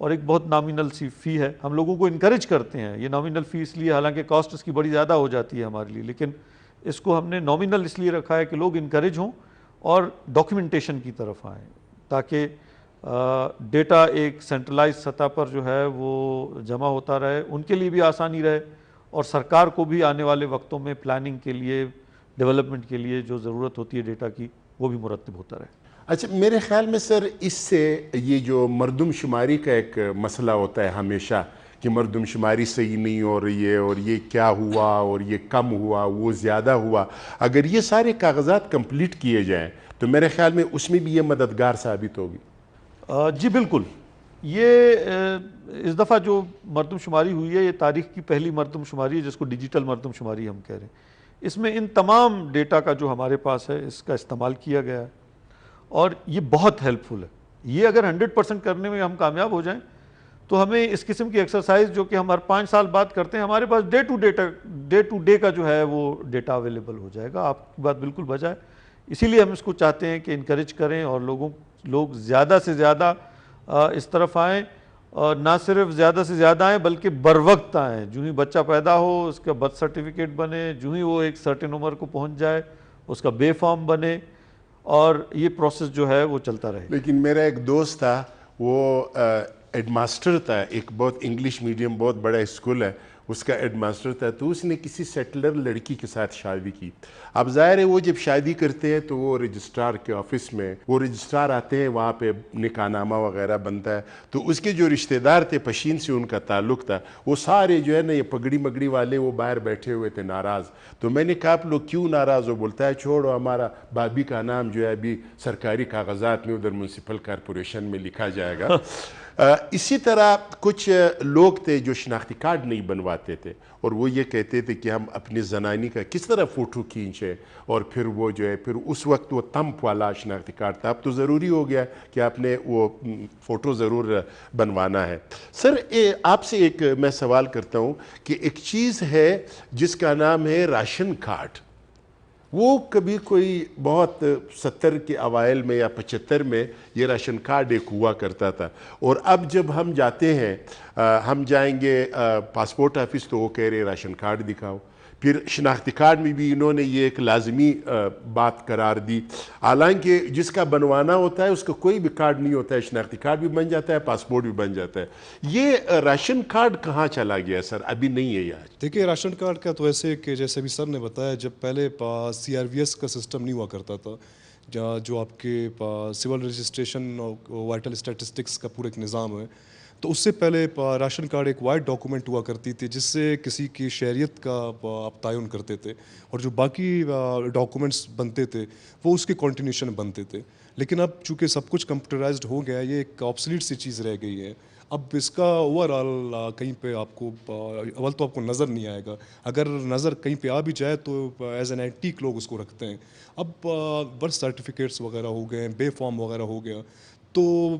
اور ایک بہت نامینل سی فی ہے. ہم لوگوں کو انکریج کرتے ہیں, یہ نامینل فی اس لیے, حالانکہ کاسٹ اس کی بڑی زیادہ ہو جاتی ہے ہمارے لیے, لیکن اس کو ہم نے نامینل اس لیے رکھا ہے کہ لوگ انکریج ہوں اور ڈاکیومنٹیشن کی طرف آئیں, تاکہ ڈیٹا ایک سینٹرلائز سطح پر جو ہے وہ جمع ہوتا رہے, ان کے لیے بھی آسانی رہے, اور سرکار کو بھی آنے والے وقتوں میں پلاننگ کے لیے, ڈیولپمنٹ کے لیے جو ضرورت ہوتی ہے ڈیٹا کی, وہ بھی مرتب ہوتا رہے. اچھا, میرے خیال میں سر اس سے یہ جو مردم شماری کا ایک مسئلہ ہوتا ہے ہمیشہ کہ مردم شماری صحیح نہیں ہو رہی ہے, اور یہ کیا ہوا, اور یہ کم ہوا, وہ زیادہ ہوا, اگر یہ سارے کاغذات کمپلیٹ کیے جائیں تو میرے خیال میں اس میں بھی یہ مددگار ثابت ہوگی. جی بالکل. یہ اس دفعہ جو مردم شماری ہوئی ہے یہ تاریخ کی پہلی مردم شماری ہے جس کو ڈیجیٹل مردم شماری ہم کہہ رہے ہیں. اس میں ان تمام ڈیٹا کا جو ہمارے پاس ہے اس کا استعمال کیا گیا ہے, اور یہ بہت ہیلپ فل ہے. یہ اگر 100% کرنے میں ہم کامیاب ہو جائیں تو ہمیں اس قسم کی ایکسرسائز جو کہ ہم ہر 5 سال بعد کرتے ہیں, ہمارے پاس ڈے ٹو ڈے کا جو ہے وہ ڈیٹا اویلیبل ہو جائے گا. آپ کی بات بالکل بجا ہے. اسی لیے ہم اس کو چاہتے ہیں کہ انکریج کریں اور لوگ زیادہ سے زیادہ اس طرف آئیں, اور نہ صرف زیادہ سے زیادہ آئیں بلکہ بر وقت آئیں. جو ہی بچہ پیدا ہو اس کا برتھ سرٹیفکیٹ بنے, جو ہی وہ ایک سرٹن عمر کو پہنچ جائے اس کا بے فارم بنے, اور یہ پروسیس جو ہے وہ چلتا رہے. لیکن میرا ایک دوست تھا, وہ ایڈ ماسٹر تھا, ایک بہت انگلش میڈیم بہت بڑا اسکول ہے, اس کا ایڈ ماسٹر تھا, تو اس نے کسی سیٹلر لڑکی کے ساتھ شادی کی. اب ظاہر ہے وہ جب شادی کرتے ہیں تو وہ رجسٹرار کے آفس میں, وہ رجسٹرار آتے ہیں, وہاں پہ نکاح نامہ وغیرہ بنتا ہے, تو اس کے جو رشتہ دار تھے, پشین سے ان کا تعلق تھا, وہ سارے جو ہے نا یہ پگڑی مگڑی والے وہ باہر بیٹھے ہوئے تھے ناراض. تو میں نے کہا آپ لوگ کیوں ناراض ہو؟ بولتا ہے چھوڑو, ہمارا بھابھی کا نام جو ہے ابھی سرکاری کاغذات میں ادھر میونسپل کارپوریشن میں لکھا جائے گا. اسی طرح کچھ لوگ تھے جو شناختی کارڈ نہیں بنواتے تھے, اور وہ یہ کہتے تھے کہ ہم اپنی زنانی کا کس طرح فوٹو کھینچے, اور پھر وہ جو ہے پھر اس وقت وہ تمپ والا شناختی کارڈ تھا. اب تو ضروری ہو گیا کہ آپ نے وہ فوٹو ضرور بنوانا ہے. سر آپ سے ایک میں سوال کرتا ہوں کہ ایک چیز ہے جس کا نام ہے راشن کارڈ. وہ کبھی کوئی بہت 70 کے اوائل میں یا 75 میں یہ راشن کارڈ ایک ہوا کرتا تھا, اور اب جب ہم جاتے ہیں, ہم جائیں گے پاسپورٹ آفس تو وہ کہہ رہے راشن کارڈ دکھاؤ. پھر شناختی کارڈ میں بھی انہوں نے یہ ایک لازمی بات قرار دی, حالانکہ جس کا بنوانا ہوتا ہے اس کا کوئی بھی کارڈ نہیں ہوتا ہے, شناختی کارڈ بھی بن جاتا ہے, پاسپورٹ بھی بن جاتا ہے. یہ راشن کارڈ کہاں چلا گیا سر؟ ابھی نہیں ہے یار. دیکھیے راشن کارڈ کا تو ایسے کہ جیسے بھی سر نے بتایا, جب پہلے CRVS کا سسٹم نہیں ہوا کرتا تھا, جو آپ کے سول رجسٹریشن اور وائٹل اسٹیٹسٹکس کا پورا ایک نظام ہے, تو اس سے پہلے راشن کارڈ ایک وائٹ ڈاکومنٹ ہوا کرتی تھی جس سے کسی کی شہریت کا آپ تعین کرتے تھے, اور جو باقی ڈاکومنٹس بنتے تھے وہ اس کے کنٹینیوشن بنتے تھے. لیکن اب چونکہ سب کچھ کمپیوٹرائزڈ ہو گیا, یہ ایک آبسلیٹ سی چیز رہ گئی ہے. اب اس کا اوور آل کہیں پہ آپ کو اول تو آپ کو نظر نہیں آئے گا, اگر نظر کہیں پہ آ بھی جائے تو ایز این اینٹیک لوگ اس کو رکھتے ہیں. اب برتھ سرٹیفکیٹس وغیرہ ہو گئے, بے فارم وغیرہ ہو گیا, تو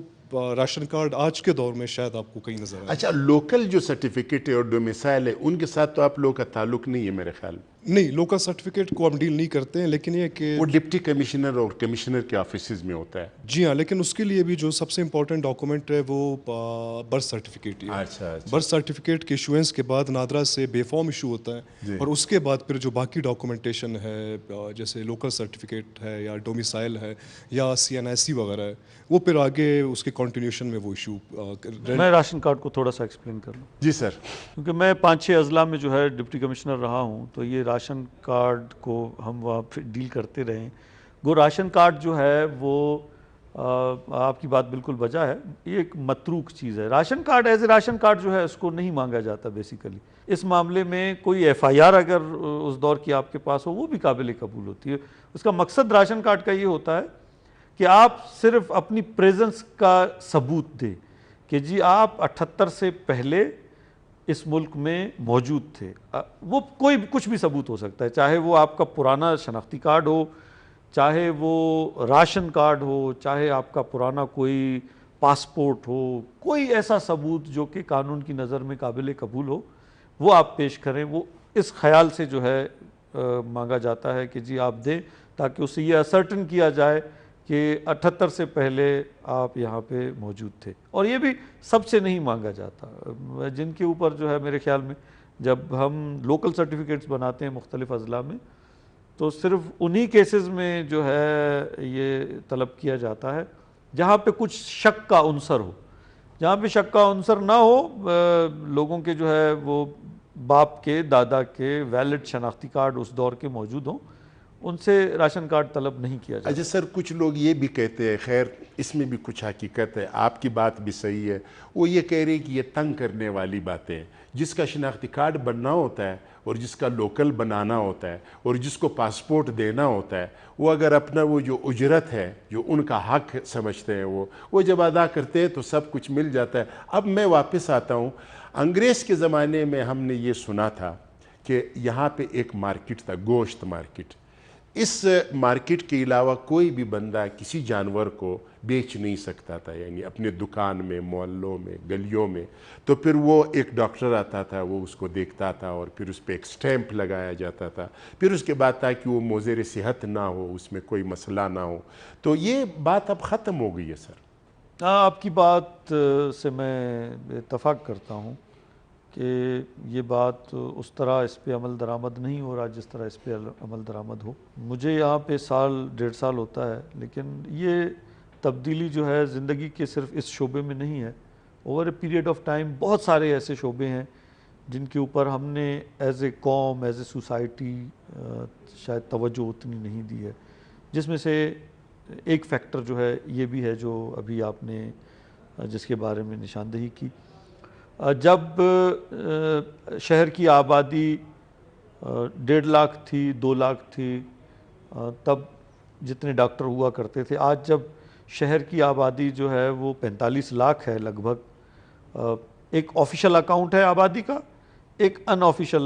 راشن کارڈ آج کے دور میں شاید آپ کو کہیں نظر آئے. اچھا, لوکل جو سرٹیفکیٹ ہے اور ڈومیسائل ہے ان کے ساتھ تو آپ لوگوں کا تعلق نہیں ہے میرے خیال میں. نہیں, لوکل سرٹیفکیٹ کو ہم ڈیل نہیں کرتے ہیں, لیکن یہ کہ وہ ڈپٹی کمشنر اور کمشنر کے آفیسز میں ہوتا ہے. جی ہاں, لیکن اس کے لیے بھی جو سب سے امپورٹنٹ ڈاکومنٹ ہے وہ برتھ سرٹیفکیٹ ہے. اچھا, برتھ سرٹیفکیٹ کے ایشوئنس کے بعد نادرا سے بے فارم ایشو ہوتا ہے, اور اس کے بعد پھر جو باقی ڈاکومنٹیشن ہے جیسے لوکل سرٹیفکیٹ ہے یا ڈومیسائل ہے یا CNIC وغیرہ ہے, وہ پھر آگے اس کے کنٹینیوشن میں وہ ایشو. میں راشن کارڈ کو تھوڑا سا ایکسپلین کر لوں. جی سر. کیونکہ میں 5-6 اضلاع میں جو ہے ڈپٹی کمشنر رہا ہوں, تو یہ راشن کارڈ کو ہم وہاں پہ ڈیل کرتے رہے ہیں. گو راشن کارڈ جو ہے وہ آپ کی بات بالکل بجا ہے, یہ ایک متروک چیز ہے. Ration called as a ration card جو ہے اس کو نہیں مانگا جاتا بیسیکلی. اس معاملے میں کوئی FIR اگر اس دور کی آپ کے پاس ہو وہ بھی قابل قبول ہوتی ہے. اس کا مقصد راشن کارڈ کا یہ ہوتا ہے کہ آپ صرف اپنی پریزنس کا ثبوت دیں کہ جی آپ 78 سے پہلے اس ملک میں موجود تھے. وہ کوئی کچھ بھی ثبوت ہو سکتا ہے, چاہے وہ آپ کا پرانا شناختی کارڈ ہو, چاہے وہ راشن کارڈ ہو, چاہے آپ کا پرانا کوئی پاسپورٹ ہو, کوئی ایسا ثبوت جو کہ قانون کی نظر میں قابل قبول ہو وہ آپ پیش کریں. وہ اس خیال سے جو ہے مانگا جاتا ہے کہ جی آپ دیں, تاکہ اس سے یہ اسرٹن کیا جائے کہ 78 سے پہلے آپ یہاں پہ موجود تھے، اور یہ بھی سب سے نہیں مانگا جاتا، جن کے اوپر جو ہے میرے خیال میں جب ہم لوکل سرٹیفکیٹس بناتے ہیں مختلف اضلاع میں تو صرف انہی کیسز میں جو ہے یہ طلب کیا جاتا ہے جہاں پہ کچھ شک کا عنصر ہو، جہاں پہ شک کا عنصر نہ ہو، لوگوں کے جو ہے وہ باپ کے دادا کے ویلڈ شناختی کارڈ اس دور کے موجود ہوں، ان سے راشن کارڈ طلب نہیں کیا جاتا۔ اچھا سر، کچھ لوگ یہ بھی کہتے ہیں، خیر اس میں بھی کچھ حقیقت ہے، آپ کی بات بھی صحیح ہے، وہ یہ کہہ رہے ہیں کہ یہ تنگ کرنے والی باتیں ہیں، جس کا شناختی کارڈ بننا ہوتا ہے اور جس کا لوکل بنانا ہوتا ہے اور جس کو پاسپورٹ دینا ہوتا ہے، وہ اگر اپنا وہ جو اجرت ہے جو ان کا حق سمجھتے ہیں وہ جب ادا کرتے ہیں تو سب کچھ مل جاتا ہے۔ اب میں واپس آتا ہوں، انگریز کے زمانے میں ہم نے یہ سنا تھا کہ یہاں پہ ایک مارکیٹ تھا، گوشت مارکیٹ، اس مارکیٹ کے علاوہ کوئی بھی بندہ کسی جانور کو بیچ نہیں سکتا تھا، یعنی اپنے دکان میں، محلوں میں، گلیوں میں۔ تو پھر وہ ایک ڈاکٹر آتا تھا، وہ اس کو دیکھتا تھا اور پھر اس پہ ایک سٹیمپ لگایا جاتا تھا، پھر اس کے بعد تاکہ وہ مضر صحت نہ ہو، اس میں کوئی مسئلہ نہ ہو۔ تو یہ بات اب ختم ہو گئی ہے سر۔ ہاں، آپ کی بات سے میں اتفاق کرتا ہوں کہ یہ بات اس طرح اس پہ عمل درآمد نہیں ہو رہا جس طرح اس پہ عمل درآمد ہو۔ مجھے یہاں پہ سال 1.5 سال ہوتا ہے، لیکن یہ تبدیلی جو ہے زندگی کے صرف اس شعبے میں نہیں ہے، over a period of time بہت سارے ایسے شعبے ہیں جن کے اوپر ہم نے ایز اے قوم، ایز اے سوسائٹی شاید توجہ اتنی نہیں دی ہے، جس میں سے ایک فیکٹر جو ہے یہ بھی ہے جو ابھی آپ نے جس کے بارے میں نشاندہی کی۔ جب شہر کی آبادی 1.5 لاکھ تھی، 2 لاکھ تھی، تب جتنے ڈاکٹر ہوا کرتے تھے، آج جب شہر کی آبادی جو ہے وہ 45 لاکھ ہے لگ بھگ، ایک آفیشل اکاؤنٹ ہے آبادی کا، ایک ان آفیشل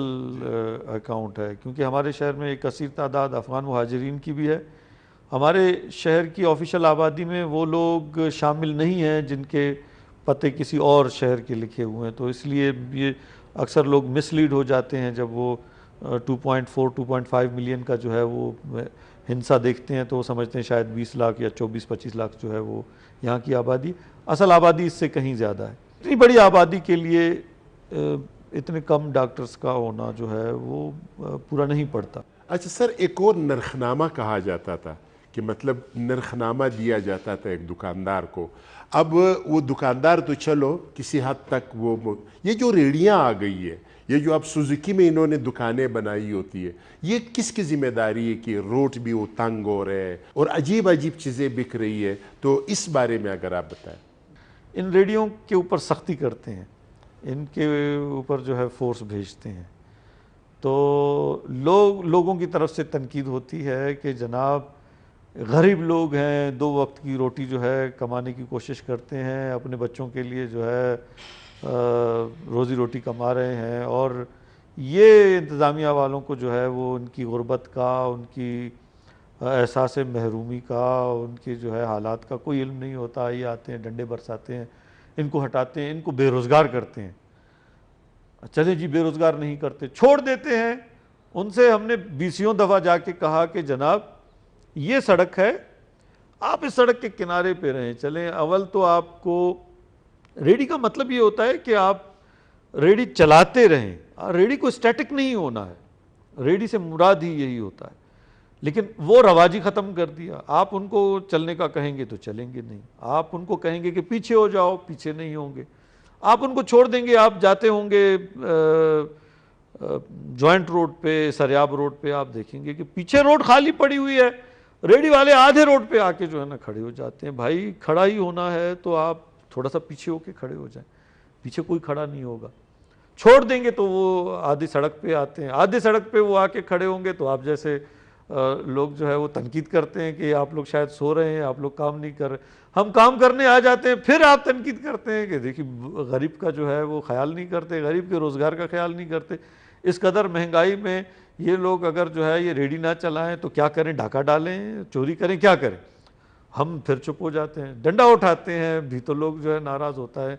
اکاؤنٹ ہے، کیونکہ ہمارے شہر میں ایک کثیر تعداد افغان مہاجرین کی بھی ہے۔ ہمارے شہر کی آفیشل آبادی میں وہ لوگ شامل نہیں ہیں جن کے پتے کسی اور شہر کے لکھے ہوئے ہیں، تو اس لیے یہ اکثر لوگ مس لیڈ ہو جاتے ہیں جب وہ 2.5 ملین کا جو ہے وہ ہنسا دیکھتے ہیں تو وہ سمجھتے ہیں شاید 20 لاکھ یا 24-25 لاکھ جو ہے وہ یہاں کی آبادی، اصل آبادی اس سے کہیں زیادہ ہے۔ اتنی بڑی آبادی کے لیے اتنے کم ڈاکٹرز کا ہونا جو ہے وہ پورا نہیں پڑتا۔ اچھا سر، ایک اور نرخنامہ کہا جاتا تھا کہ مطلب نرخنامہ دیا جاتا تھا ایک دکاندار کو، اب وہ دکاندار تو چلو کسی حد تک وہ یہ جو ریڑیاں آ گئی ہے، یہ جو اب سوزوکی میں انہوں نے دکانیں بنائی ہوتی ہے، یہ کس کی ذمہ داری ہے کہ روڈ بھی وہ تنگ ہو رہے ہیں اور عجیب عجیب چیزیں بک رہی ہے؟ تو اس بارے میں اگر آپ بتائیں۔ ان ریڈیوں کے اوپر سختی کرتے ہیں، ان کے اوپر جو ہے فورس بھیجتے ہیں، تو لوگوں کی طرف سے تنقید ہوتی ہے کہ جناب غریب لوگ ہیں، 2 وقت کی روٹی جو ہے کمانے کی کوشش کرتے ہیں، اپنے بچوں کے لیے جو ہے روزی روٹی کما رہے ہیں، اور یہ انتظامیہ والوں کو جو ہے وہ ان کی غربت کا، ان کی احساس محرومی کا، ان کے جو ہے حالات کا کوئی علم نہیں ہوتا، یہ آتے ہیں ڈنڈے برساتے ہیں، ان کو ہٹاتے ہیں، ان کو بے روزگار کرتے ہیں۔ چلیں جی، بے روزگار نہیں کرتے، چھوڑ دیتے ہیں۔ ان سے ہم نے 20 دفعہ جا کے کہا کہ جناب یہ سڑک ہے، آپ اس سڑک کے کنارے پہ رہیں، چلیں۔ اول تو آپ کو ریڈی کا مطلب یہ ہوتا ہے کہ آپ ریڈی چلاتے رہیں، ریڈی کو اسٹیٹک نہیں ہونا ہے، ریڈی سے مراد ہی یہی ہوتا ہے، لیکن وہ رواج ہی ختم کر دیا۔ آپ ان کو چلنے کا کہیں گے تو چلیں گے نہیں، آپ ان کو کہیں گے کہ پیچھے ہو جاؤ، پیچھے نہیں ہوں گے، آپ ان کو چھوڑ دیں گے، آپ جاتے ہوں گے جوائنٹ روڈ پہ، سریاب روڈ پہ، آپ دیکھیں گے کہ پیچھے روڈ خالی پڑی ہوئی ہے، ریڈی والے آدھے روڈ پہ آ کے جو ہے نا کھڑے ہو جاتے ہیں۔ بھائی کھڑا ہی ہونا ہے تو آپ تھوڑا سا پیچھے ہو کے کھڑے ہو جائیں، پیچھے کوئی کھڑا نہیں ہوگا۔ چھوڑ دیں گے تو وہ آدھی سڑک پہ آتے ہیں، آدھی سڑک پہ وہ آ کے کھڑے ہوں گے تو آپ جیسے لوگ جو ہے وہ تنقید کرتے ہیں کہ آپ لوگ شاید سو رہے ہیں، آپ لوگ کام نہیں کر رہے۔ ہم کام کرنے آ جاتے ہیں، پھر آپ تنقید کرتے ہیں کہ دیکھیے غریب کا جو ہے وہ خیال نہیں کرتے، غریب کے روزگار کا خیال نہیں کرتے۔ اس قدر مہنگائی میں یہ لوگ اگر جو ہے یہ ریڈی نہ چلائیں تو کیا کریں؟ ڈاکہ ڈالیں، چوری کریں، کیا کریں؟ ہم پھر چپ ہو جاتے ہیں، ڈنڈا اٹھاتے ہیں، بھی تو لوگ جو ہے ناراض ہوتا ہے۔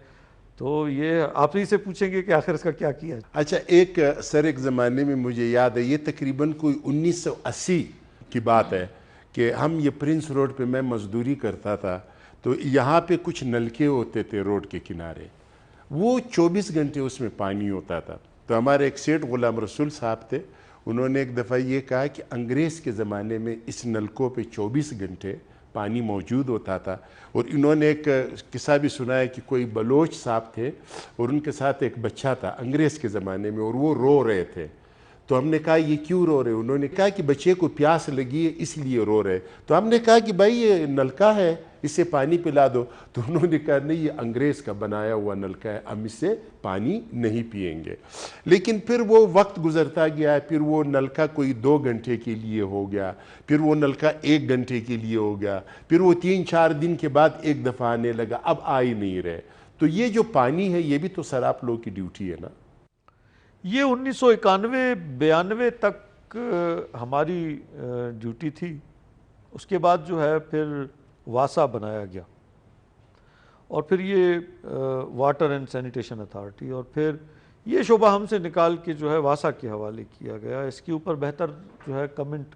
تو یہ آپ ہی سے پوچھیں گے کہ آخر اس کا کیا کیا ہے۔ اچھا، ایک زمانے میں مجھے یاد ہے، یہ تقریباً کوئی 1980 کی بات ہے کہ ہم یہ پرنس روڈ پہ میں مزدوری کرتا تھا تو یہاں پہ کچھ نلکے ہوتے تھے روڈ کے کنارے، وہ 24 گھنٹے اس میں پانی ہوتا تھا. تو ہمارے ایک سیٹھ غلام رسول صاحب تھے، انہوں نے ایک دفعہ یہ کہا کہ انگریز کے زمانے میں اس نلکوں پہ 24 گھنٹے پانی موجود ہوتا تھا. اور انہوں نے ایک قصہ بھی سنا ہے کہ کوئی بلوچ صاحب تھے اور ان کے ساتھ ایک بچہ تھا انگریز کے زمانے میں، اور وہ رو رہے تھے. تو ہم نے کہا یہ کیوں رو رہے؟ انہوں نے کہا کہ بچے کو پیاس لگی ہے اس لیے رو رہے. تو ہم نے کہا کہ بھائی یہ نلکا ہے، اسے پانی پلا دو. تو انہوں نے کہا نہیں، یہ انگریز کا بنایا ہوا نلکا ہے، ہم اس سے پانی نہیں پئیں گے. لیکن پھر وہ وقت گزرتا گیا، پھر وہ نلکا کوئی 2 گھنٹے کے لیے ہو گیا، پھر وہ نلکا 1 گھنٹے کے لیے ہو گیا، پھر وہ 3-4 دن کے بعد ایک دفعہ آنے لگا، اب آ ہی نہیں رہے. تو یہ جو پانی ہے یہ بھی تو سر آپ لوگوں کی ڈیوٹی ہے نا. یہ 1991-92 تک ہماری ڈیوٹی تھی. اس کے بعد جو ہے پھر واسا بنایا گیا، اور پھر یہ واٹر اینڈ سینیٹیشن اتھارٹی، اور پھر یہ شعبہ ہم سے نکال کے جو ہے واسا کے حوالے کیا گیا. اس کے اوپر بہتر جو ہے کمنٹ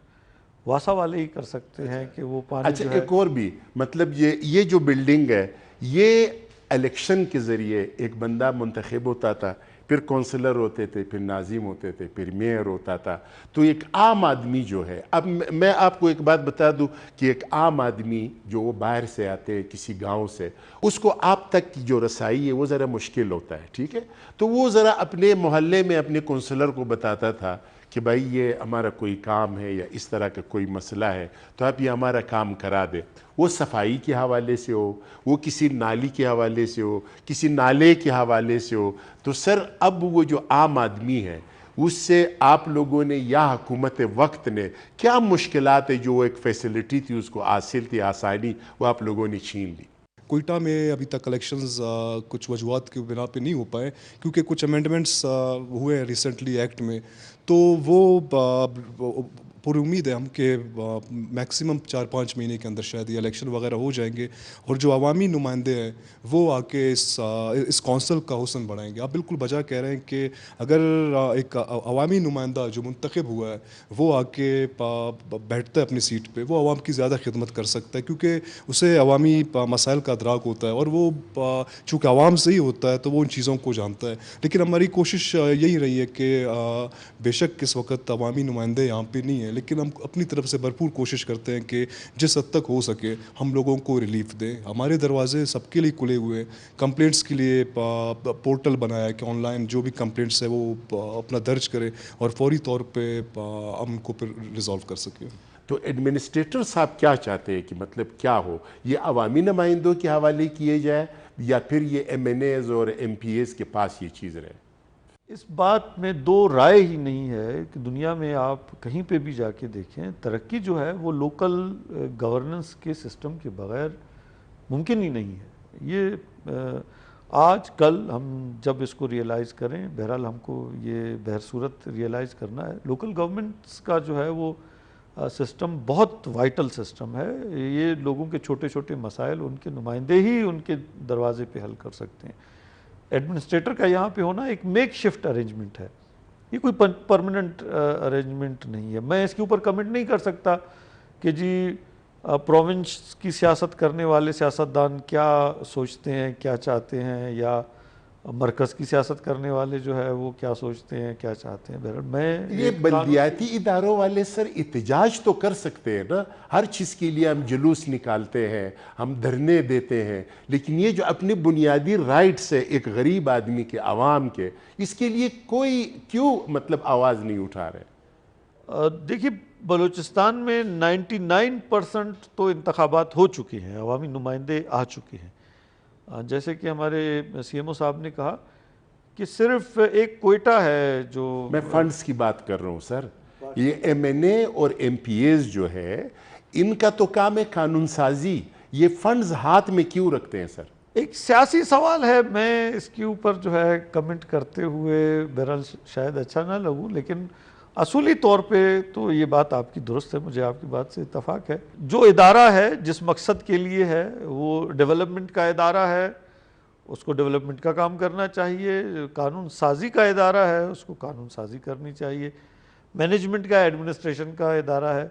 واسا والے ہی کر سکتے ہیں کہ وہ پانی اچھا جو ہے. ایک اور بھی مطلب یہ جو بلڈنگ ہے یہ الیکشن کے ذریعے ایک بندہ منتخب ہوتا تھا، پھر کونسلر ہوتے تھے، پھر ناظم ہوتے تھے، پھر میئر ہوتا تھا. تو ایک عام آدمی جو ہے، اب میں آپ کو ایک بات بتا دوں کہ ایک عام آدمی جو وہ باہر سے آتے ہیں کسی گاؤں سے، اس کو آپ تک کی جو رسائی ہے وہ ذرا مشکل ہوتا ہے، ٹھیک ہے. تو وہ ذرا اپنے محلے میں اپنے کونسلر کو بتاتا تھا کہ بھائی یہ ہمارا کوئی کام ہے یا اس طرح کا کوئی مسئلہ ہے تو آپ یہ ہمارا کام کرا دیں. وہ صفائی کے حوالے سے ہو، وہ کسی نالی کے حوالے سے ہو، کسی نالے کے حوالے سے ہو. تو سر اب وہ جو عام آدمی ہے اس سے آپ لوگوں نے یا حکومت وقت نے کیا مشکلات ہے جو وہ ایک فیسلٹی تھی اس کو حاصل تھی، آسانی، وہ آپ لوگوں نے چھین لی؟ کوئٹہ میں ابھی تک الیکشنز کچھ وجوہات کی بنا پہ نہیں ہو پائے، کیونکہ کچھ امینڈمنٹس ہوئے ہیں ریسنٹلی ایکٹ میں. تو وہ پر امید ہے ہم کہ میکسیمم 4-5 مہینے کے اندر شاید یہ الیکشن وغیرہ ہو جائیں گے، اور جو عوامی نمائندے ہیں وہ آ کے اس کونسل کا حسن بڑھائیں گے. آپ بالکل بجا کہہ رہے ہیں کہ اگر ایک عوامی نمائندہ جو منتخب ہوا ہے وہ آ کے بیٹھتا ہے اپنی سیٹ پہ، وہ عوام کی زیادہ خدمت کر سکتا ہے، کیونکہ اسے عوامی مسائل کا ادراک ہوتا ہے، اور وہ چونکہ عوام سے ہی ہوتا ہے تو وہ ان چیزوں کو جانتا ہے. لیکن ہماری کوشش یہی رہی ہے کہ بے شک اس وقت عوامی نمائندے یہاں پہ نہیں ہیں، لیکن ہم اپنی طرف سے بھرپور کوشش کرتے ہیں کہ جس حد تک ہو سکے ہم لوگوں کو ریلیف دیں. ہمارے دروازے سب کے لیے کھلے ہوئے ہیں. کمپلینٹس کے لیے پورٹل بنایا ہے کہ آن لائن جو بھی کمپلینٹس ہے وہ اپنا درج کرے اور فوری طور پہ ہم ان کو پھر ریزالو کر سکیں. تو ایڈمنسٹریٹر صاحب کیا چاہتے ہیں کہ مطلب کیا ہو؟ یہ عوامی نمائندوں کے حوالے کیے جائے یا پھر یہ ایم این ایز اور ایم پی ایز کے پاس یہ چیز رہے؟ اس بات میں دو رائے ہی نہیں ہے کہ دنیا میں آپ کہیں پہ بھی جا کے دیکھیں، ترقی جو ہے وہ لوکل گورننس کے سسٹم کے بغیر ممکن ہی نہیں ہے. یہ آج کل ہم جب اس کو ریئلائز کریں، بہرحال ہم کو یہ بہرصورت ریئلائز کرنا ہے، لوکل گورنمنٹس کا جو ہے وہ سسٹم بہت وائٹل سسٹم ہے. یہ لوگوں کے چھوٹے چھوٹے مسائل ان کے نمائندے ہی ان کے دروازے پہ حل کر سکتے ہیں. ایڈمنسٹریٹر کا یہاں پہ ہونا ایک میک شفٹ ارینجمنٹ ہے، یہ کوئی پرماننٹ ارینجمنٹ نہیں ہے. میں اس کے اوپر کمنٹ نہیں کر سکتا کہ جی پروونس کی سیاست کرنے والے سیاستدان کیا سوچتے ہیں، کیا چاہتے ہیں، یا مرکز کی سیاست کرنے والے جو ہے وہ کیا سوچتے ہیں، کیا چاہتے ہیں. بہرحال میں یہ بلدیاتی اداروں والے سر احتجاج تو کر سکتے ہیں نا، ہر چیز کے لیے ہم جلوس نکالتے ہیں، ہم دھرنے دیتے ہیں، لیکن یہ جو اپنے بنیادی رائٹس ہے ایک غریب آدمی کے، عوام کے، اس کے لیے کوئی کیوں مطلب آواز نہیں اٹھا رہے؟ دیکھیے بلوچستان میں 99% تو انتخابات ہو چکے ہیں، عوامی نمائندے آ چکے ہیں. جیسے کہ ہمارے سی ایم او صاحب نے کہا کہ صرف ایک کوئٹہ ہے جو، میں فنڈز کی بات کر رہا ہوں سر. یہ ایم این اے اور ایم پی ایز جو ہے ان کا تو کام ہے قانون سازی، یہ فنڈز ہاتھ میں کیوں رکھتے ہیں سر؟ ایک سیاسی سوال ہے. میں اس کے اوپر جو ہے کمنٹ کرتے ہوئے بہرحال شاید اچھا نہ لگوں، لیکن اصولی طور پہ تو یہ بات آپ کی درست ہے، مجھے آپ کی بات سے اتفاق ہے. جو ادارہ ہے جس مقصد کے لیے ہے وہ ڈیولپمنٹ کا ادارہ ہے، اس کو ڈیولپمنٹ کا کام کرنا چاہیے. قانون سازی کا ادارہ ہے، اس کو قانون سازی کرنی چاہیے. مینجمنٹ کا، ایڈمنسٹریشن کا ادارہ ہے،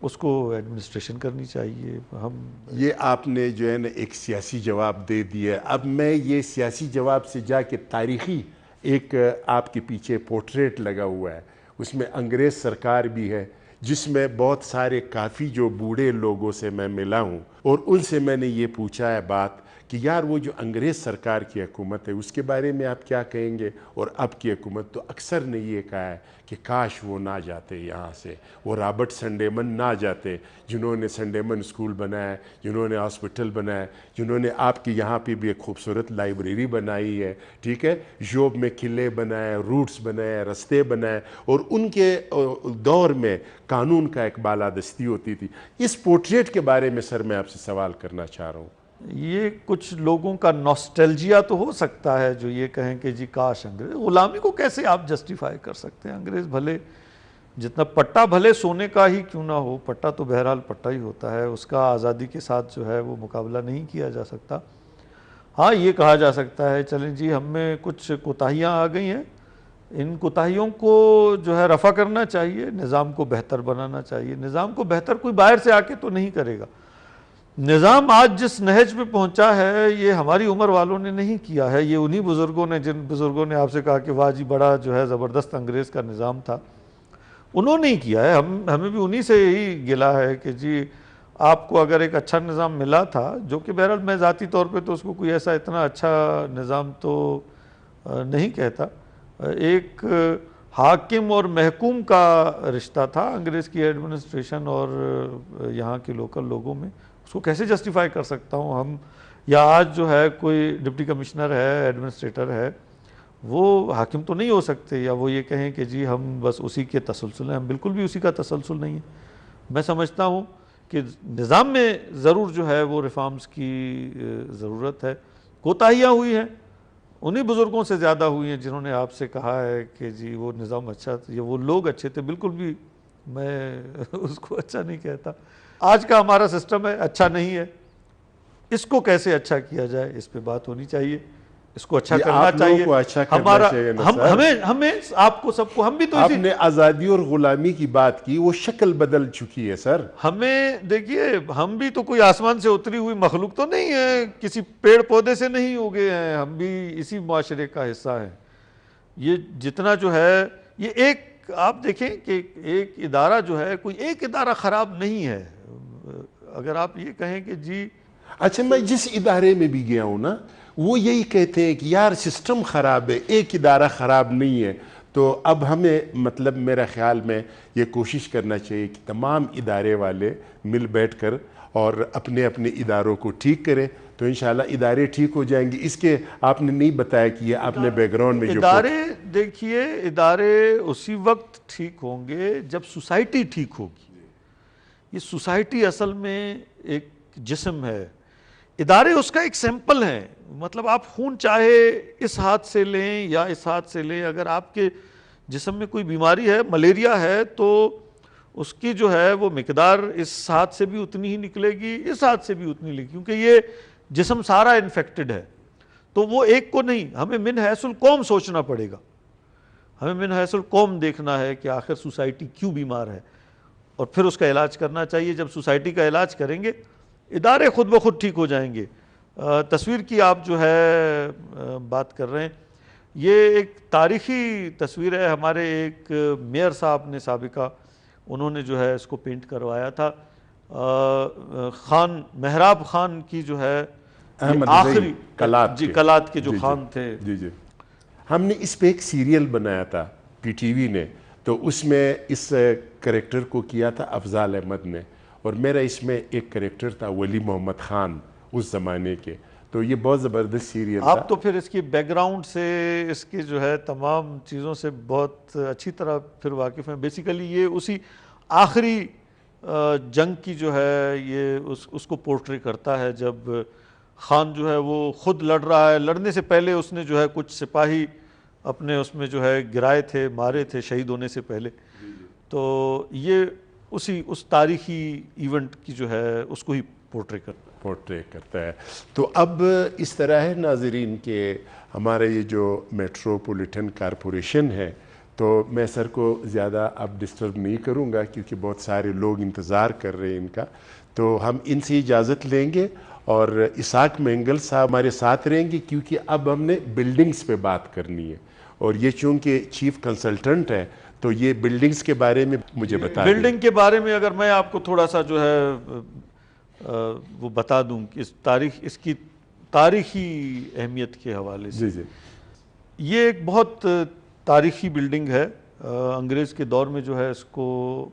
اس کو ایڈمنسٹریشن کرنی چاہیے. ہم یہ آپ نے جو ہے نا ایک سیاسی جواب دے دیا. اب میں یہ سیاسی جواب سے جا کے تاریخی ایک آپ کے پیچھے پورٹریٹ لگا ہوا ہے, اس میں انگریز سرکار بھی ہے, جس میں بہت سارے کافی جو بوڑھے لوگوں سے میں ملا ہوں, اور ان سے میں نے یہ پوچھا ہے بات کہ یار وہ جو انگریز سرکار کی حکومت ہے اس کے بارے میں آپ کیا کہیں گے, اور اب کی حکومت. تو اکثر نے یہ کہا ہے کہ کاش وہ نہ جاتے یہاں سے, وہ رابرٹ سنڈیمن نہ جاتے, جنہوں نے سنڈیمن اسکول بنایا, جنہوں نے ہاسپٹل بنایا, جنہوں نے آپ کی یہاں پہ بھی ایک خوبصورت لائبریری بنائی ہے, ٹھیک ہے, یوب میں قلعے بنائے, روٹس بنائے, رستے بنائے, اور ان کے دور میں قانون کا ایک بالادستی ہوتی تھی. اس پورٹریٹ کے بارے میں سر میں آپ سے سوال کرنا چاہ رہا ہوں. یہ کچھ لوگوں کا نوسٹیلجیا تو ہو سکتا ہے جو یہ کہیں کہ جی کاش انگریز. غلامی کو کیسے آپ جسٹیفائی کر سکتے ہیں؟ انگریز بھلے جتنا پٹا بھلے سونے کا ہی کیوں نہ ہو, پٹا تو بہرحال پٹا ہی ہوتا ہے, اس کا آزادی کے ساتھ جو ہے وہ مقابلہ نہیں کیا جا سکتا. ہاں یہ کہا جا سکتا ہے چلیں جی ہم میں کچھ کوتاہیاں آ گئی ہیں, ان کوتاہیوں کو جو ہے رفع کرنا چاہیے, نظام کو بہتر بنانا چاہیے. نظام کو بہتر کوئی باہر سے آ کے تو نہیں کرے گا. نظام آج جس نہج پہ پہنچا ہے یہ ہماری عمر والوں نے نہیں کیا ہے, یہ انہی بزرگوں نے, جن بزرگوں نے آپ سے کہا کہ واہ جی بڑا جو ہے زبردست انگریز کا نظام تھا, انہوں نے ہی کیا ہے. ہمیں بھی انہی سے ہی گلا ہے کہ جی آپ کو اگر ایک اچھا نظام ملا تھا, جو کہ بہرحال میں ذاتی طور پہ تو اس کو کوئی ایسا اتنا اچھا نظام تو نہیں کہتا, ایک حاکم اور محکوم کا رشتہ تھا انگریز کی ایڈمنسٹریشن اور یہاں کے لوکل لوگوں میں. اس کو کیسے جسٹیفائی کر سکتا ہوں ہم, یا آج جو ہے کوئی ڈپٹی کمشنر ہے, ایڈمنسٹریٹر ہے, وہ حاکم تو نہیں ہو سکتے, یا وہ یہ کہیں کہ جی ہم بس اسی کے تسلسل ہیں. ہم بالکل بھی اسی کا تسلسل نہیں ہے. میں سمجھتا ہوں کہ نظام میں ضرور جو ہے وہ ریفارمز کی ضرورت ہے. کوتاہیاں ہوئی ہیں, انہی بزرگوں سے زیادہ ہوئی ہیں جنہوں نے آپ سے کہا ہے کہ جی وہ نظام اچھا تھا یا وہ لوگ اچھے تھے. بالکل بھی میں اس کو اچھا نہیں کہتا. آج کا ہمارا سسٹم ہے اچھا نہیں ہے, اس کو کیسے اچھا کیا جائے اس پہ بات ہونی چاہیے, اس کو اچھا کرنا چاہیے. ہمارا ہمیں آپ کو سب کو, ہم بھی تو آپ نے آزادی اور غلامی کی بات کی, وہ شکل بدل چکی ہے سر. ہمیں دیکھیے ہم بھی تو کوئی آسمان سے اتری ہوئی مخلوق تو نہیں ہے, کسی پیڑ پودے سے نہیں اگے ہیں, ہم بھی اسی معاشرے کا حصہ ہیں. یہ جتنا جو ہے یہ ایک آپ دیکھیں کہ ایک ادارہ جو ہے کوئی ایک ادارہ خراب نہیں ہے. اگر آپ یہ کہیں کہ جی اچھا, میں جس ادارے میں بھی گیا ہوں نا وہ یہی کہتے ہیں کہ یار سسٹم خراب ہے, ایک ادارہ خراب نہیں ہے. تو اب ہمیں مطلب میرا خیال میں یہ کوشش کرنا چاہیے کہ تمام ادارے والے مل بیٹھ کر اور اپنے اپنے اداروں کو ٹھیک کریں, تو انشاءاللہ ادارے ٹھیک ہو جائیں گے. اس کے آپ نے نہیں بتایا کہ یہ آپ نے بیک گراؤنڈ میں جو ادارے دیکھیے, ادارے اسی وقت ٹھیک ہوں گے جب سوسائٹی ٹھیک ہوگی. یہ سوسائٹی اصل میں ایک جسم ہے, ادارے اس کا ایک سیمپل ہیں. مطلب آپ خون چاہے اس ہاتھ سے لیں یا اس ہاتھ سے لیں, اگر آپ کے جسم میں کوئی بیماری ہے, ملیریا ہے, تو اس کی جو ہے وہ مقدار اس ہاتھ سے بھی اتنی ہی نکلے گی, اس ہاتھ سے بھی اتنی لگے گی, کیونکہ یہ جسم سارا انفیکٹڈ ہے. تو وہ ایک کو نہیں, ہمیں من حیث القوم سوچنا پڑے گا. ہمیں من حیث القوم دیکھنا ہے کہ آخر سوسائٹی کیوں بیمار ہے, اور پھر اس کا علاج کرنا چاہیے. جب سوسائٹی کا علاج کریں گے ادارے خود بخود ٹھیک ہو جائیں گے. تصویر کی آپ جو ہے بات کر رہے ہیں, یہ ایک تاریخی تصویر ہے. ہمارے ایک میئر صاحب نے سابقہ, انہوں نے جو ہے اس کو پینٹ کروایا تھا. خان مہراب خان کی جو ہے آخری کلات کے جو خان تھے. جی جی, ہم نے اس پہ ایک سیریل بنایا تھا پی ٹی وی نے, تو اس میں اس کریکٹر کو کیا تھا افضال احمد نے, اور میرا اس میں ایک کریکٹر تھا ولی محمد خان اس زمانے کے. تو یہ بہت زبردست سیریل تھا. آپ تو پھر اس کی بیک گراؤنڈ سے, اس کی جو ہے تمام چیزوں سے بہت اچھی طرح پھر واقف ہیں. بیسیکلی یہ اسی آخری جنگ کی جو ہے یہ اس کو پورٹری کرتا ہے, جب خان جو ہے وہ خود لڑ رہا ہے. لڑنے سے پہلے اس نے جو ہے کچھ سپاہی اپنے اس میں جو ہے گرائے تھے, مارے تھے شہید ہونے سے پہلے. تو یہ اس تاریخی ایونٹ کی جو ہے اس کو ہی پورٹری کرتا ہے. تو اب اس طرح ہے ناظرین کہ ہمارے یہ جو میٹروپولیٹن کارپوریشن ہے, تو میں سر کو زیادہ اب ڈسٹرب نہیں کروں گا کیونکہ بہت سارے لوگ انتظار کر رہے ہیں ان کا، تو ہم ان سے اجازت لیں گے اور اسحاق مینگل صاحب ہمارے ساتھ رہیں گے کیونکہ اب ہم نے بلڈنگز پہ بات کرنی ہے، اور یہ چونکہ چیف کنسلٹنٹ ہے تو یہ بلڈنگز کے بارے میں مجھے بتا دیں۔ بلڈنگ کے بارے میں اگر میں آپ کو تھوڑا سا جو ہے وہ بتا دوں کہ اس کی تاریخی اہمیت کے حوالے سے، جی یہ ایک بہت تاریخی بلڈنگ ہے، انگریز کے دور میں جو ہے اس کو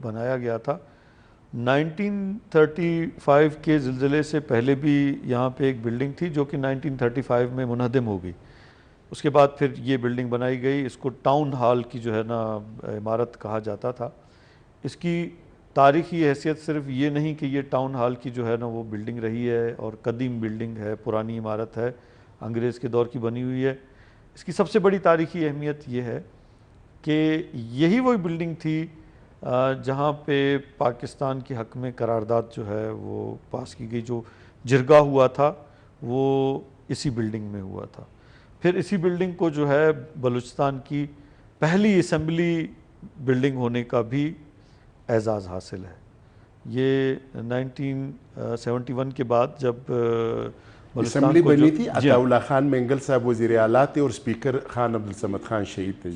بنایا گیا تھا۔ 1935 کے زلزلے سے پہلے بھی یہاں پہ ایک بلڈنگ تھی جو کہ 1935 میں منہدم ہو گئی، اس کے بعد پھر یہ بلڈنگ بنائی گئی، اس کو ٹاؤن ہال کی جو ہے نا عمارت کہا جاتا تھا۔ اس کی تاریخی حیثیت صرف یہ نہیں کہ یہ ٹاؤن ہال کی جو ہے نا وہ بلڈنگ رہی ہے اور قدیم بلڈنگ ہے، پرانی عمارت ہے، انگریز کے دور کی بنی ہوئی ہے، اس کی سب سے بڑی تاریخی اہمیت یہ ہے کہ یہی وہی بلڈنگ تھی جہاں پہ پاکستان کے حق میں قرارداد جو ہے وہ پاس کی گئی، جو جرگہ ہوا تھا وہ اسی بلڈنگ میں ہوا تھا۔ پھر اسی بلڈنگ کو جو ہے بلوچستان کی پہلی اسمبلی بلڈنگ ہونے کا بھی اعزاز حاصل ہے۔ یہ 1971 کے بعد جب اسمبلی کو بنی تھی، عطا اللہ خان مینگل صاحب وزیر اعلیٰ تھے اور اسپیکر خان عبدالصمد خان شہید تھے۔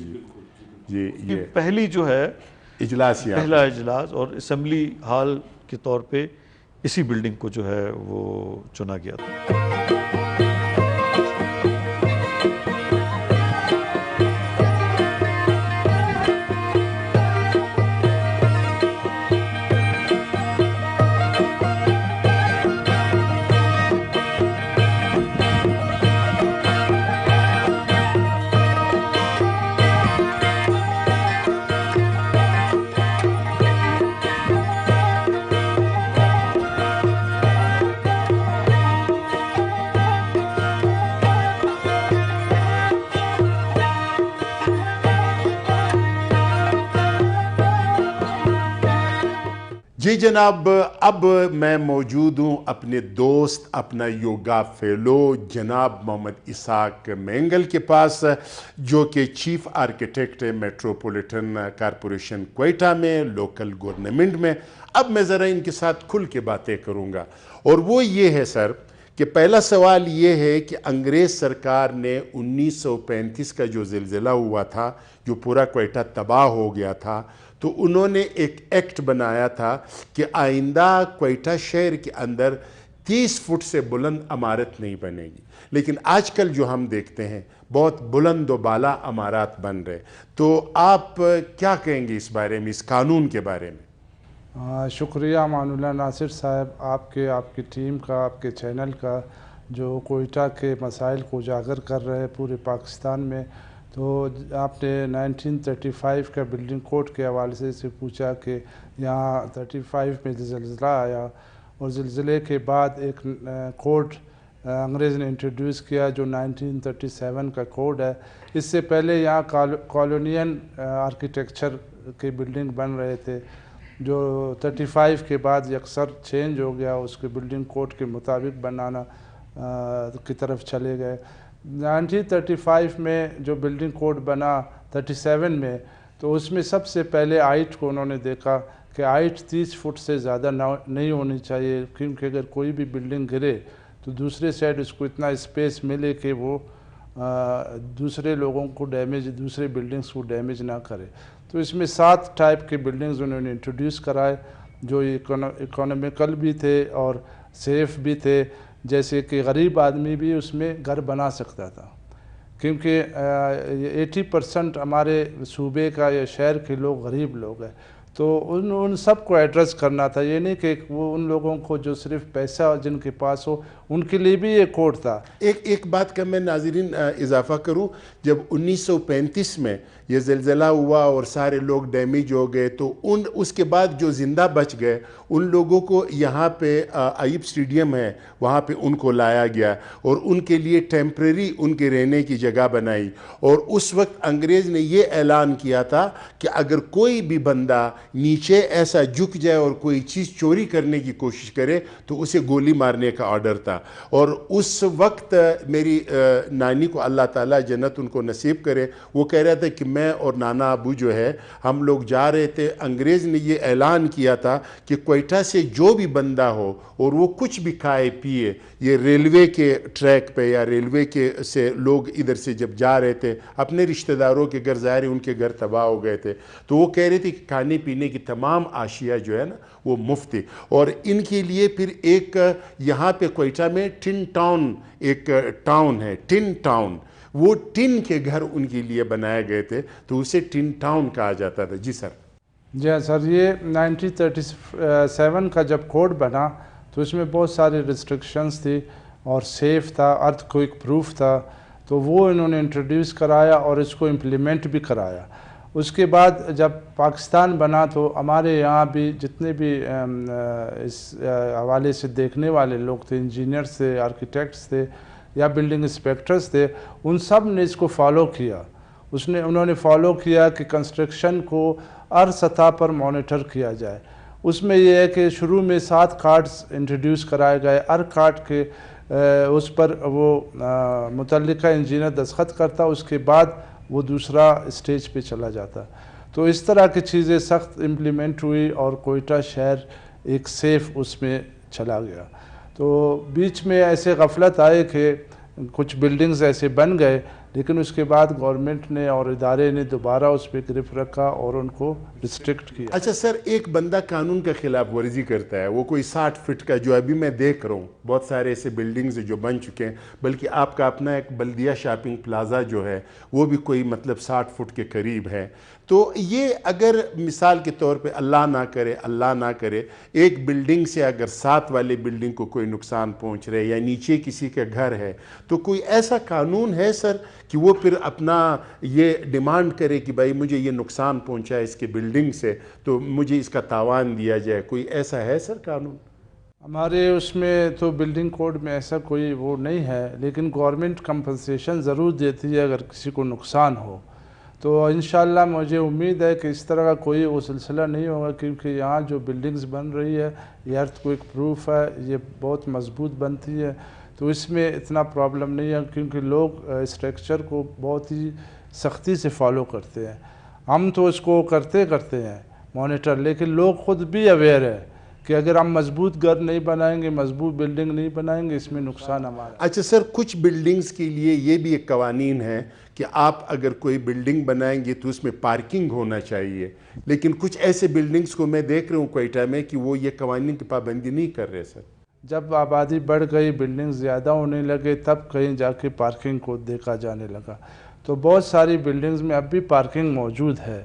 جی یہ پہلی جو ہے اجلاس یہاں پہلا اجلاس اور اسمبلی ہال کے طور پہ اسی بلڈنگ کو جو ہے وہ چنا گیا تھا۔ جی جناب، اب میں موجود ہوں اپنے دوست، اپنا یوگا فیلو جناب محمد اسحاق مینگل کے پاس، جو کہ چیف آرکیٹیکٹ ہے میٹروپولیٹن کارپوریشن کوئٹہ میں، لوکل گورنمنٹ میں۔ اب میں ذرا ان کے ساتھ کھل کے باتیں کروں گا، اور وہ یہ ہے سر کہ پہلا سوال یہ ہے کہ انگریز سرکار نے 1935 کا جو زلزلہ ہوا تھا، جو پورا کوئٹہ تباہ ہو گیا تھا، تو انہوں نے ایک ایکٹ بنایا تھا کہ آئندہ کوئٹہ شہر کے اندر 30 فٹ سے بلند عمارت نہیں بنے گی، لیکن آج کل جو ہم دیکھتے ہیں بہت بلند و بالا عمارات بن رہے، تو آپ کیا کہیں گے اس بارے میں، اس قانون کے بارے میں؟ شکریہ امان اللہ ناصر صاحب، آپ کی ٹیم کا، آپ کے چینل کا، جو کوئٹہ کے مسائل کو اجاگر کر رہے ہیں پورے پاکستان میں۔ تو آپ نے 1935 کا بلڈنگ کوڈ کے حوالے سے پوچھا کہ یہاں 35 میں زلزلہ آیا، اور زلزلے کے بعد ایک کوڈ انگریز نے انٹروڈیوس کیا جو 1937 کا کوڈ ہے۔ اس سے پہلے یہاں کالونین آرکیٹیکچر کے بلڈنگ بن رہے تھے، جو 35 کے بعد یکسر چینج ہو گیا، اس کے بلڈنگ کوڈ کے مطابق بنانا کی طرف چلے گئے۔ 1935 میں جو بلڈنگ کوڈ بنا 37 میں، تو اس میں سب سے پہلے ہائٹ کو انہوں نے دیکھا کہ ہائٹ 30 فٹ سے زیادہ نہیں ہونی چاہیے، کیونکہ اگر کوئی بھی بلڈنگ گرے تو دوسرے سائڈ اس کو اتنا اسپیس ملے کہ وہ دوسرے لوگوں کو دوسرے بلڈنگز کو ڈیمیج نہ کرے۔ تو اس میں 7 ٹائپ کے بلڈنگز انہوں نے انٹروڈیوس کرائے، جو اکانومیکل بھی تھے اور سیف بھی تھے، جیسے کہ غریب آدمی بھی اس میں گھر بنا سکتا تھا، کیونکہ 80% ہمارے صوبے کا یا شہر کے لوگ غریب لوگ ہیں، تو ان سب کو ایڈریس کرنا تھا۔ یہ نہیں کہ وہ ان لوگوں کو جو صرف پیسہ جن کے پاس ہو، ان کے لیے بھی یہ کوڈ تھا۔ ایک بات کا میں ناظرین اضافہ کروں، جب 1935 میں یہ زلزلہ ہوا اور سارے لوگ ڈیمیج ہو گئے، تو اس کے بعد جو زندہ بچ گئے ان لوگوں کو یہاں پہ ایوب سٹیڈیم ہے، وہاں پہ ان کو لایا گیا اور ان کے لیے ٹیمپریری ان کے رہنے کی جگہ بنائی، اور اس وقت انگریز نے یہ اعلان کیا تھا کہ اگر کوئی بھی بندہ نیچے ایسا جھک جائے اور کوئی چیز چوری کرنے کی کوشش کرے تو اسے گولی مارنے کا آرڈر تھا. اور اس وقت میری نانی کو اللہ تعالیٰ جنت ان کو نصیب کرے, وہ کہہ رہا تھا کہ میں اور نانا ابو جو ہے ہم لوگ جا رہے تھے, انگریز نے یہ اعلان کیا تھا کہ کوئٹہ سے جو بھی بندہ ہو اور وہ کچھ بھی کھائے پیے, یہ ریلوے کے ٹریک پہ یا ریلوے کے سے لوگ ادھر سے جب جا رہے تھے اپنے رشتہ داروں کے گھر, ظاہر ان کے گھر تباہ ہو گئے تھے, تو وہ کہہ رہے تھے کہ کھانے پینے کی تمام اشیاء جو ہے نا وہ مفت تھی. اور ان کے لیے پھر ایک یہاں پہ کوئٹہ میں ٹن ٹاؤن ایک ٹاؤن ہے, ٹن ٹاؤن, وہ ٹن کے گھر ان کے لیے بنائے گئے تھے تو اسے ٹن ٹاؤن کہا جاتا تھا. جی سر. جی ہاں سر, یہ 1937 کا جب کوڈ بنا تو اس میں بہت ساری ریسٹرکشنز تھی اور سیف تھا, ارتھ کوئک پروف تھا, تو وہ انہوں نے انٹروڈیوس کرایا اور اس کو امپلیمنٹ بھی کرایا. اس کے بعد جب پاکستان بنا تو ہمارے یہاں بھی جتنے بھی اس حوالے سے دیکھنے والے لوگ تھے, انجینئرس تھے, آرکیٹیکٹس تھے یا بلڈنگ انسپیکٹرز تھے, ان سب نے اس کو فالو کیا. انہوں نے فالو کیا کہ کنسٹرکشن کو ہر سطح پر مانیٹر کیا جائے. اس میں یہ ہے کہ شروع میں 7 کارڈز انٹروڈیوس کرائے گئے, ہر کارڈ کے اس پر وہ متعلقہ انجینئر دستخط کرتا, اس کے بعد وہ دوسرا اسٹیج پہ چلا جاتا. تو اس طرح کی چیزیں سخت امپلیمنٹ ہوئی اور کوئٹہ شہر ایک سیف اس میں چلا گیا. تو بیچ میں ایسے غفلت آئے کہ کچھ بلڈنگز ایسے بن گئے, لیکن اس کے بعد گورنمنٹ نے اور ادارے نے دوبارہ اس پہ گرفت رکھا اور ان کو ریسٹرکٹ کیا. اچھا سر, ایک بندہ قانون کا خلاف ورزی کرتا ہے, وہ کوئی 60 فٹ کا, جو ابھی میں دیکھ رہا ہوں بہت سارے ایسے بلڈنگز جو بن چکے ہیں, بلکہ آپ کا اپنا ایک بلدیہ شاپنگ پلازا جو ہے وہ بھی کوئی مطلب 60 فٹ کے قریب ہے. تو یہ اگر مثال کے طور پہ اللہ نہ کرے ایک بلڈنگ سے اگر 7 والے بلڈنگ کو کوئی نقصان پہنچ رہے یا نیچے کسی کا گھر ہے, تو کوئی ایسا قانون ہے سر کہ وہ پھر اپنا یہ ڈیمانڈ کرے کہ بھائی مجھے یہ نقصان پہنچا ہے اس کے بلڈنگ سے تو مجھے اس کا تاوان دیا جائے؟ کوئی ایسا ہے سر قانون؟ ہمارے اس میں تو بلڈنگ کوڈ میں ایسا کوئی وہ نہیں ہے, لیکن گورنمنٹ کمپنسیشن ضرور دیتی ہے اگر کسی کو نقصان ہو. تو انشاءاللہ مجھے امید ہے کہ اس طرح کا کوئی وہ سلسلہ نہیں ہوگا, کیونکہ یہاں جو بلڈنگز بن رہی ہے یہ ارتھ کوئک پروف ہے, یہ بہت مضبوط بنتی ہے, تو اس میں اتنا پرابلم نہیں ہے, کیونکہ لوگ اسٹرکچر کو بہت ہی سختی سے فالو کرتے ہیں. ہم تو اس کو کرتے ہیں مانیٹر, لیکن لوگ خود بھی اویئر ہے کہ اگر ہم مضبوط گھر نہیں بنائیں گے, مضبوط بلڈنگ نہیں بنائیں گے, اس میں نقصان ہمارا. اچھا سر, کچھ بلڈنگز کے لیے یہ بھی ایک قوانین ہے کہ آپ اگر کوئی بلڈنگ بنائیں گے تو اس میں پارکنگ ہونا چاہیے, لیکن کچھ ایسے بلڈنگز کو میں دیکھ رہا ہوں کوئٹہ میں کہ وہ یہ قوانین کی پابندی نہیں کر رہے سر. جب آبادی بڑھ گئی, بلڈنگ زیادہ ہونے لگے, تب کہیں جا کے پارکنگ کو دیکھا جانے لگا. تو بہت ساری بلڈنگز میں اب بھی پارکنگ موجود ہے,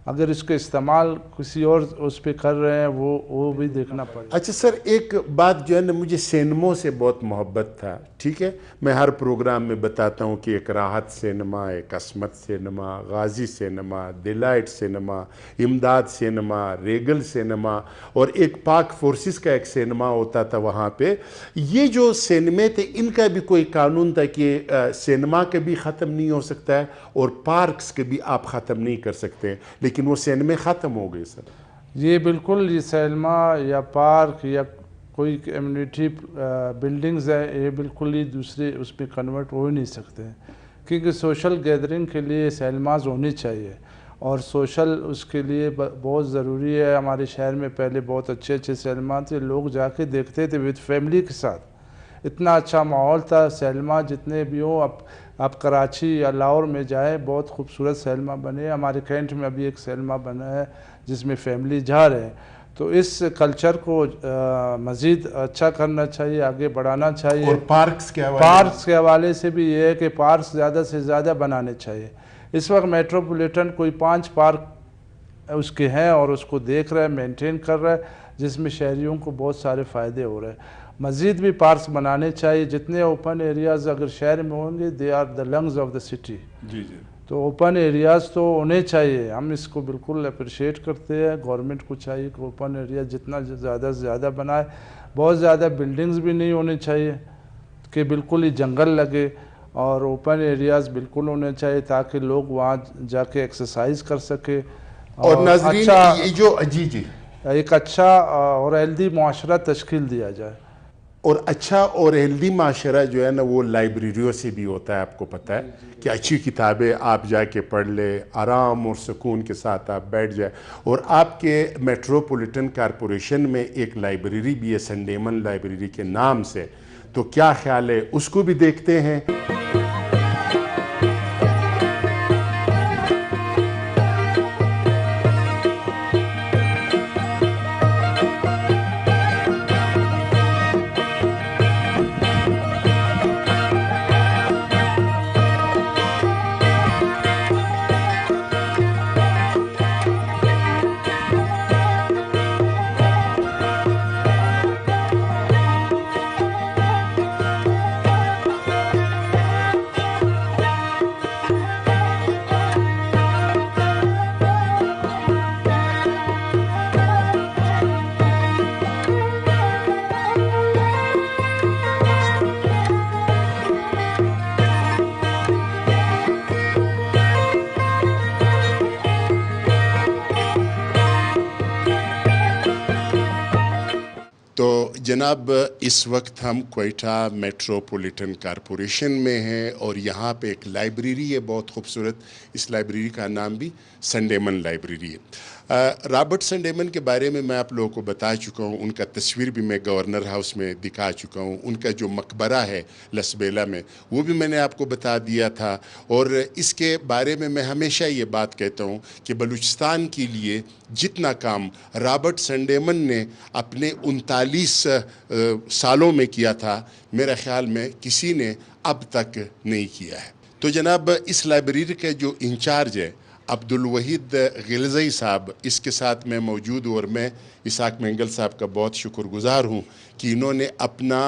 اگر اس کے استعمال کسی اور اس پہ کر رہے ہیں وہ بھی دیکھنا پڑے. اچھا سر, ایک بات جو ہے نا, مجھے سینموں سے بہت محبت تھا, ٹھیک ہے, میں ہر پروگرام میں بتاتا ہوں کہ ایک راحت سینما, ایک عصمت سینما, غازی سینما, ڈیلائٹ سینما, امداد سینما, ریگل سینما, اور ایک پاک فورسز کا ایک سینما ہوتا تھا وہاں پہ. یہ جو سینمے تھے ان کا بھی کوئی قانون تھا کہ سینما کبھی ختم نہیں ہو سکتا ہے اور پارکس کبھی آپ ختم نہیں کر سکتے, لیکن وہ سینمے ختم ہو گئے سر. یہ بالکل, یہ سینما یا پارک یا کوئی کمیونٹی بلڈنگز ہے, یہ بالکل ہی دوسرے اس میں کنورٹ ہو ہی نہیں سکتے, کیونکہ سوشل گیدرنگ کے لیے سینماز ہونی چاہیے, اور سوشل اس کے لیے بہت ضروری ہے. ہمارے شہر میں پہلے بہت اچھے سینما تھے, لوگ جا کے دیکھتے تھے وتھ فیملی کے ساتھ, اتنا اچھا ماحول تھا. سینما جتنے بھی ہوں, آپ کراچی یا لاہور میں جائیں, بہت خوبصورت سینما بنے. ہمارے کینٹ میں ابھی ایک سینما بنا ہے جس میں فیملی جا رہے ہیں. تو اس کلچر کو مزید اچھا کرنا چاہیے, آگے بڑھانا چاہیے. اور پارکس کے حوالے سے بھی یہ ہے کہ پارکس زیادہ سے زیادہ بنانے چاہیے. اس وقت میٹروپولیٹن کوئی 5 پارک اس کے ہیں اور اس کو دیکھ رہا ہے, مینٹین کر رہا ہے, جس میں شہریوں کو بہت سارے فائدے ہو رہے ہیں. مزید بھی پارکس بنانے چاہیے. جتنے اوپن ایریاز اگر شہر میں ہوں گے, they are the lungs of the city. جی جی. تو اوپن ایریاز تو ہونے چاہیے, ہم اس کو بالکل اپریشیٹ کرتے ہیں. گورنمنٹ کو چاہیے کہ اوپن ایریا جتنا زیادہ سے زیادہ بنائے. بہت زیادہ بلڈنگز بھی نہیں ہونے چاہیے کہ بالکل ہی جنگل لگے, اور اوپن ایریاز بالکل ہونے چاہیے تاکہ لوگ وہاں جا کے ایکسرسائز کر سکے, اور ناظرین یہ جو جی ایک اچھا اور ہیلدی معاشرہ تشکیل دیا جائے. اور اچھا اور ہیلدی معاشرہ جو ہے نا وہ لائبریریوں سے بھی ہوتا ہے. آپ کو پتہ ہے کہ اچھی کتابیں آپ جا کے پڑھ لیں, آرام اور سکون کے ساتھ آپ بیٹھ جائیں. اور آپ کے میٹروپولیٹن کارپوریشن میں ایک لائبریری بھی ہے سنڈیمن لائبریری کے نام سے, تو کیا خیال ہے اس کو بھی دیکھتے ہیں. تو جناب اس وقت ہم کوئٹہ میٹروپولیٹن کارپوریشن میں ہیں اور یہاں پہ ایک لائبریری ہے بہت خوبصورت. اس لائبریری کا نام بھی سنڈیمن لائبریری ہے. رابرٹ سنڈیمن کے بارے میں آپ لوگوں کو بتا چکا ہوں, ان کا تصویر بھی میں گورنر ہاؤس میں دکھا چکا ہوں. ان کا جو مقبرہ ہے لسبیلا میں وہ بھی میں نے آپ کو بتا دیا تھا. اور اس کے بارے میں ہمیشہ یہ بات کہتا ہوں کہ بلوچستان کے لیے جتنا کام رابرٹ سنڈیمن نے اپنے 39 سالوں میں کیا تھا, میرا خیال میں کسی نے اب تک نہیں کیا ہے. تو جناب اس لائبریری کا جو انچارج ہے عبدالوحید غلزئی صاحب, اس کے ساتھ میں موجود ہوں, اور میں اسحاق مینگل صاحب کا بہت شکر گزار ہوں کہ انہوں نے اپنا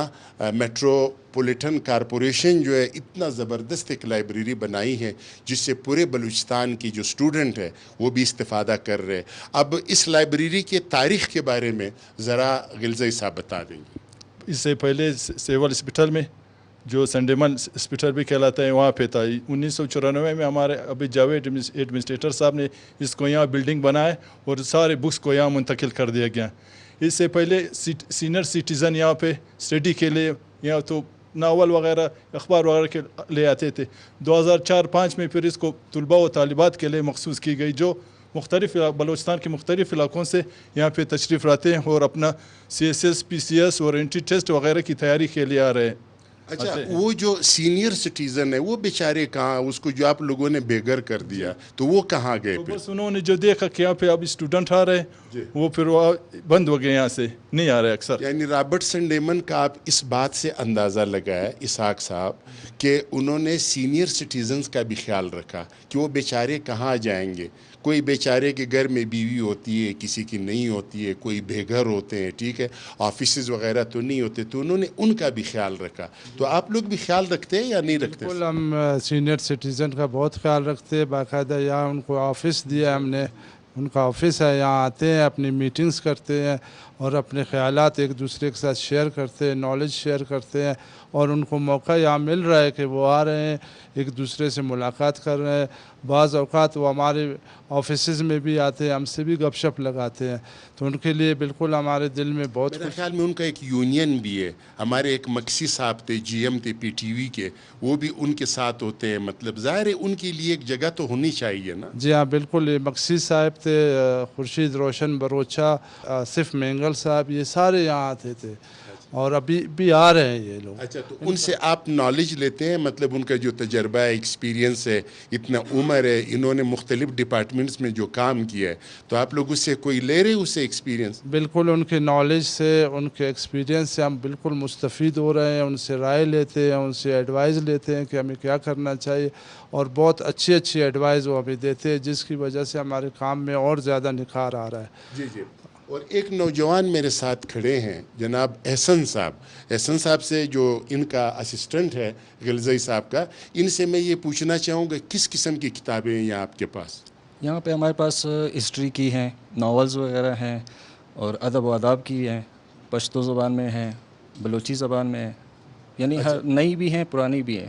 میٹروپولیٹن کارپوریشن جو ہے اتنا زبردست ایک لائبریری بنائی ہے جس سے پورے بلوچستان کی جو اسٹوڈنٹ ہے وہ بھی استفادہ کر رہے. اب اس لائبریری کے تاریخ کے بارے میں ذرا غلزئی صاحب بتا دیں گے. اس سے پہلے سیول اسپٹل میں جو سنڈیمن اسپٹل بھی کہلاتا ہے وہاں پہ تھا. 1994 میں ہمارے ابھی جاوید ایڈمنسٹریٹر صاحب نے اس کو یہاں بلڈنگ بنائے اور سارے بکس کو یہاں منتقل کر دیا گیا. اس سے پہلے سینئر سٹیزن یہاں پہ اسٹڈی کے لیے یہاں تو ناول وغیرہ اخبار وغیرہ کے لے آتے تھے. 2004-05 میں پھر اس کو طلباء و طالبات کے لیے مخصوص کی گئی جو مختلف بلوچستان کے مختلف علاقوں سے یہاں پہ تشریف لاتے ہیں اور اپنا CSS PCS اور انٹری ٹیسٹ وغیرہ کی تیاری کے لیے آ رہے ہیں. اچھا, وہ جو سینئر سٹیزن ہے وہ بیچارے کہاں, اس کو جو آپ لوگوں نے بے گھر کر دیا تو وہ کہاں گئے؟ تو بس انہوں نے جو دیکھا کہ یہاں پہ اب اسٹوڈنٹ آ رہے ہیں وہ پھر وہ بند ہو گئے, یہاں سے نہیں آ رہے اکثر. یعنی رابرٹ سنڈیمن کا آپ اس بات سے اندازہ لگایا اسحاق صاحب کہ انہوں نے سینئر سٹیزنز کا بھی خیال رکھا کہ وہ بیچارے کہاں جائیں گے. کوئی بیچارے کے گھر میں بیوی ہوتی ہے, کسی کی نہیں ہوتی ہے, کوئی بے گھر ہوتے ہیں, ٹھیک ہے, آفیسز وغیرہ تو نہیں ہوتے, تو انہوں نے ان کا بھی خیال رکھا. تو آپ لوگ بھی خیال رکھتے ہیں یا نہیں رکھتے؟ بالکل, ہم سینئر سٹیزن کا بہت خیال رکھتے ہیں. باقاعدہ یہاں ان کو آفس دیا ہم نے, ان کا آفس ہے, یہاں آتے ہیں, اپنی میٹنگز کرتے ہیں اور اپنے خیالات ایک دوسرے کے ساتھ شیئر کرتے ہیں, نالج شیئر کرتے ہیں. اور ان کو موقع یہاں مل رہا ہے کہ وہ آ رہے ہیں, ایک دوسرے سے ملاقات کر رہے ہیں. بعض اوقات وہ ہمارے آفیسز میں بھی آتے ہیں, ہم سے بھی گپ شپ لگاتے ہیں. تو ان کے لیے بالکل ہمارے دل میں بہت میرے خیال میں ان کا ایک یونین بھی ہے. ہمارے ایک مکسی صاحب تھے, GM تھے PTV کے, وہ بھی ان کے ساتھ ہوتے ہیں. مطلب ظاہر ہے ان کے لیے ایک جگہ تو ہونی چاہیے نا. جی ہاں بالکل, یہ مکسی صاحب تھے, خورشید روشن بروچہ, آصف مینگل صاحب, یہ سارے یہاں آتے تھے اور ابھی بھی آ رہے ہیں یہ لوگ. اچھا, تو ان سے آپ نالج لیتے ہیں, مطلب ان کا جو تجربہ ہے, ایکسپیرینس ہے, اتنا عمر ہے, انہوں نے مختلف ڈپارٹمنٹس میں جو کام کیا ہے, تو آپ لوگ اس سے کوئی لے رہے اس سے ایکسپیرینس؟ بالکل, ان کے نالج سے, ان کے ایکسپیرینس سے ہم بالکل مستفید ہو رہے ہیں. ان سے رائے لیتے ہیں, ان سے ایڈوائز لیتے ہیں کہ ہمیں کیا کرنا چاہیے, اور بہت اچھی ایڈوائز وہ ہمیں دیتے ہیں, جس کی وجہ سے ہمارے کام میں اور زیادہ نکھار آ رہا ہے. جی جی. اور ایک نوجوان میرے ساتھ کھڑے ہیں جناب احسن صاحب. احسن صاحب سے جو ان کا اسسٹنٹ ہے غلزئی صاحب کا, ان سے میں یہ پوچھنا چاہوں گا کس قسم کی کتابیں ہیں یہاں آپ کے پاس؟ یہاں پہ ہمارے پاس ہسٹری کی ہیں, ناولز وغیرہ ہیں, اور ادب و آداب کی ہیں, پشتو زبان میں ہیں, بلوچی زبان میں ہیں, یعنی ہر نئی بھی ہیں پرانی بھی ہیں.